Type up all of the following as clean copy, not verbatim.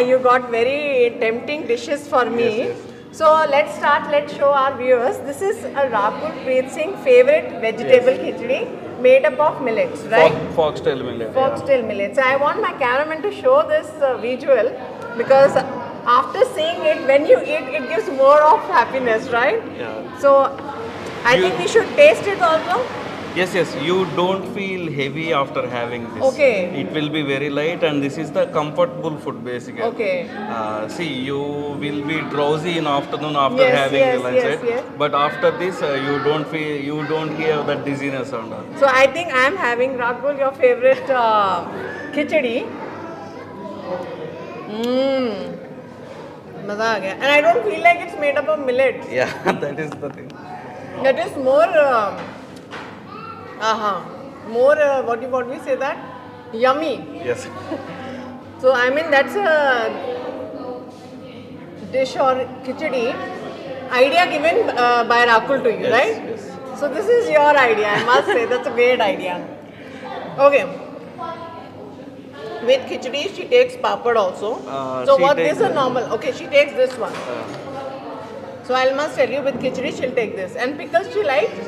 you got very tempting dishes for me. Yes, yes. So let's start. Let's show our viewers. This is a Rakul Preet Singh favorite vegetable khichdi made up of millets, right? Foxtail millet. Foxtail millets. I want my cameraman to show this visual because after seeing it, when you eat, it gives more of happiness, right? Yeah. So I You- think we should taste it also. Yes, you don't feel heavy after having this. Okay. It will be very light, and this is the comfortable food basically. Okay. See, you will be drowsy in afternoon after Yes, having yes, the lunch, yes, right? yes. But after this, you don't have that dizziness and all. So I think I am having Rakul, your favorite khichdi. Maza aa gaya. And I don't feel like it's made up of millets. Yeah, that is the thing. That is more, more what we say that? Yummy. Yes. So I mean that's a dish or khichdi idea given by Rakul to you, Yes, right? yes. So this is your idea, I must say. That's a great idea. Okay. With khichdi, she takes papad also. So she what takes is a the- normal? Okay, she takes this one. Uh, So I must tell you, with khichdi, she'll take this. And pickles she likes?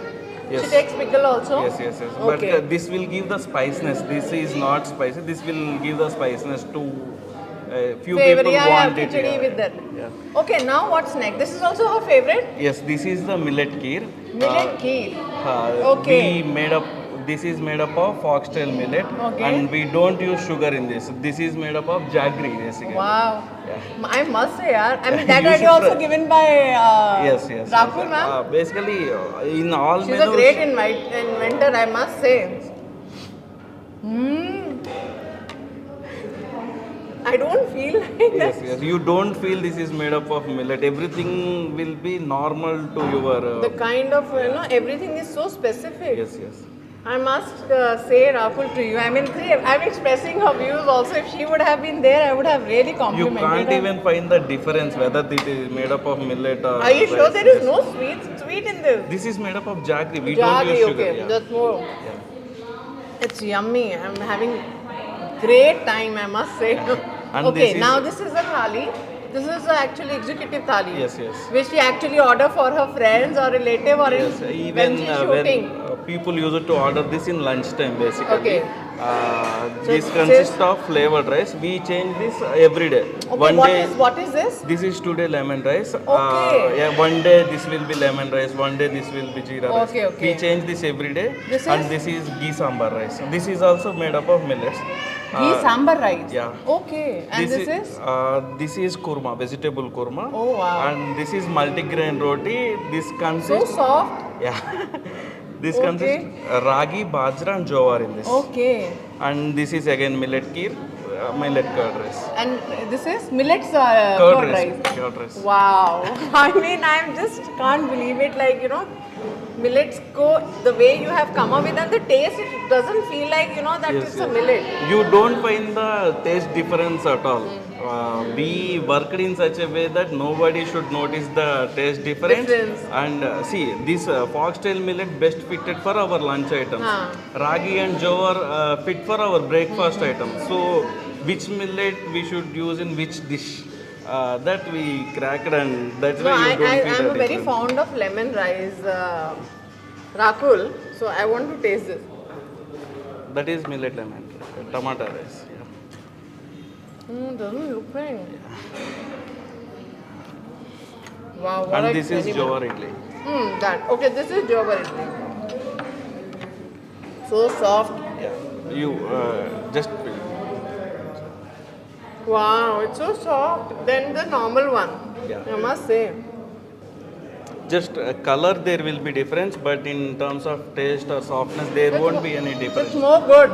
Yes. She takes pickle also? yes. But Okay. this will give the spiciness. This is not spicy. This will give the spiciness to few Favorite, people yeah, want it. khichdi with that. Yeah. Okay, now what's next? This is also her favorite? Yes, this is the millet kheer. Millet kheer. Okay. This is made up of foxtail millet, Okay. and we don't use sugar in this. This is made up of jaggery basically. Wow. Yeah. I must say, yaar. I mean, that You idea should also try. given by Yes. Rakul ma'am. Basically, in all She's a menus. great inventor, I must say. I don't feel like that. Yes. You don't feel this is made up of millet. Everything will be normal to your. The kind of, everything is so specific. Yes. I must say, Rakul, to you. I mean, see, I'm expressing her views also. If she would have been there, I would have really You complimented can't her. even find the difference whether it is made up of millet or. Are you sure rice. there is Yes. no sweet in this? This is made up of jaggery. We Jaggery, don't use sugar. okay. Yeah. That's more. Yeah. It's yummy. I'm having great time, I must say. And Okay, this is- now this is a thali. This is actually executive thali. Yes. Which she actually order for her friends or relative or Yes, when even she's when shooting. people use it to order this in lunchtime basically. Okay. So This it consists says- of flavored rice. We change this every day. Okay, One day what is this? this is today lemon rice. Okay. Yeah, one day this will be lemon rice. One day this will be jeera rice. Okay. We change this every day. This and is? this is ghee sambar rice. This is also made up of millets. Ghee sambar rice. yeah. Okay. And this is? This is kurma, vegetable kurma. Oh, wow. And this is multigrain roti. This So consists. soft. Yeah. This Okay. consists ragi, bajra and jowar in this. Okay. And this is again millet kheer, millet curd rice. And this is millets Curd curd rice. rice. Curd rice. Wow. I mean, I just can't believe it. Like, millets go, the way you have come up with and the taste, it doesn't feel like, that Yes, it's a yes. millet. You don't find the taste difference at all. We worked in such a way that nobody should notice the taste difference. And see, this foxtail millet best fitted for our lunch items. Ragi and jowar fit for our breakfast items. So, which millet we should use in which dish? That we cracked, and that's No, why you don't feel I'm the very difference. fond of lemon rice, Rakul. So I want to taste this. That is millet lemon, tomato rice. Yeah. Doesn't look very. Wow, what a And this is experiment. jowar idli. That. Okay, this is jowar idli. So soft. Yeah. You just Wow, it's so soft than the normal one. Yeah. I must say. just color there will be difference, but in terms of taste or softness there won't be any It's difference. more good.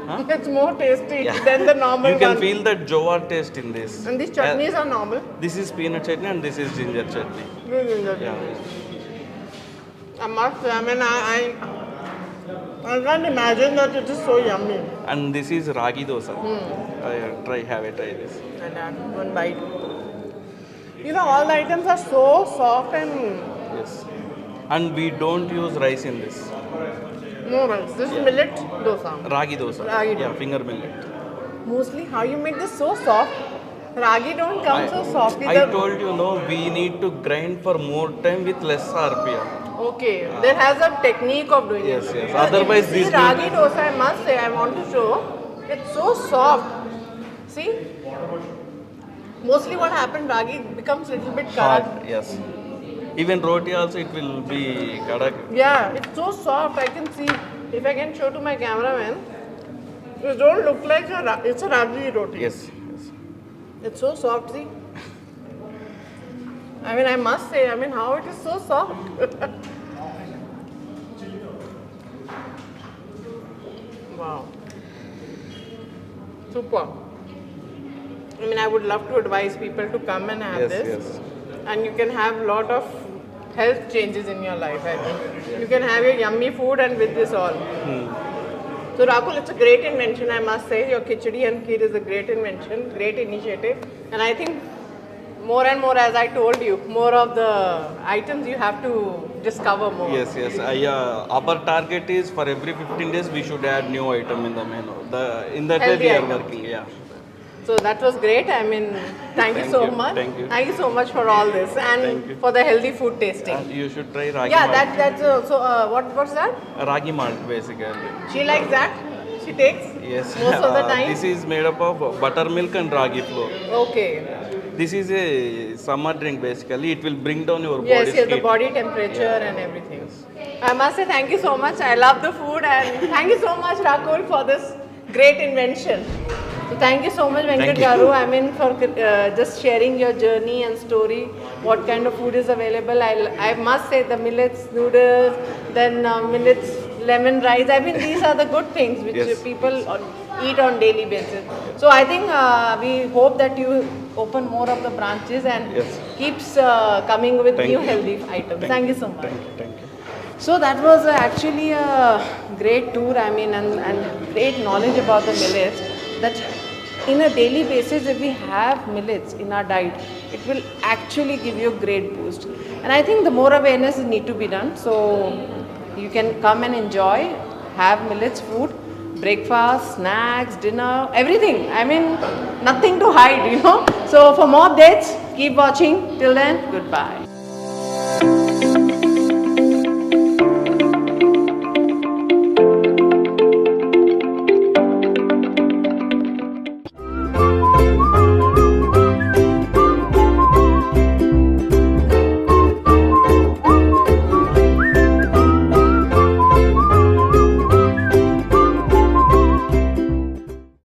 Huh? It's more tasty Yeah. than the normal You can one. feel that jowar taste in this. And these chutneys are normal. This is peanut chutney and this is ginger chutney. Yeah. I must say, I mean, I can't imagine that it is so yummy. And this is ragi dosa. Have a try this. And one bite. All the items are so soft and Yes. And we don't use rice in this. no rice. This is millet dosa. Ragi dosa. Ragi Yeah, dosa. finger millet. Mostly, how you make this so soft? Ragi don't come so soft. I told you, no, we need to grind for more time with less RPM. Okay, there has a technique of doing Yes, it. yes. Because Otherwise if you this see ragi dosa, I must say, I want to show, it's so soft. See? Mostly what happened, ragi becomes a little bit Hard, karak. yes. Even roti also it will be kadak. Yeah, it's so soft. I can see, if I can show to my cameraman, it don't look like it's a ragi roti. Yes, yes. It's so soft, see? I mean, I must say, I mean, how it is so soft. Wow. Super. I mean, I would love to advise people to come and have Yes, this. yes. And you can have a lot of health changes in your life, I think. You can have your yummy food and with this all. So Rakul, it's a great invention, I must say. Your khichdi and kheer is a great invention, great initiative. And I think more and more, as I told you, more of the items you have to discover more. Yes, yes. Our target is for every 15 days we should add new item in the menu. In that way Healthy we are items. working. Yeah. So that was great. I mean, thank you Thank so you, much. thank you. Thank you so much for all this Thank and you. for the healthy food tasting. And you should try ragi Yeah, malt. that's what's that? Ragi malt basically. She likes that. She takes Yes. most of the time. This is made up of buttermilk and ragi flour. Okay. This is a summer drink basically. It will bring down your Yes, body's yes, the heat. body temperature and everything. I must say thank you so much. I love the food and thank you so much, Rakul, for this great invention. So thank you so much, Venkat Thank you. Garu. I mean, for just sharing your journey and story. What kind of food is available? I must say the millets noodles, then millets lemon rice. I mean, these are the good things which Yes. people eat on daily basis. So I think we hope that you open more of the branches and Yes. keeps coming with Thank new you. healthy items. Thank you so much. Thank you. Thank you. So that was actually a great tour, I mean, and great knowledge about the millets. That in a daily basis, if we have millets in our diet, it will actually give you a great boost. And I think the more awareness need to be done. So you can come and enjoy, have millets food, breakfast, snacks, dinner, everything. I mean, nothing to hide, you know. So for more updates, keep watching. Till then, goodbye.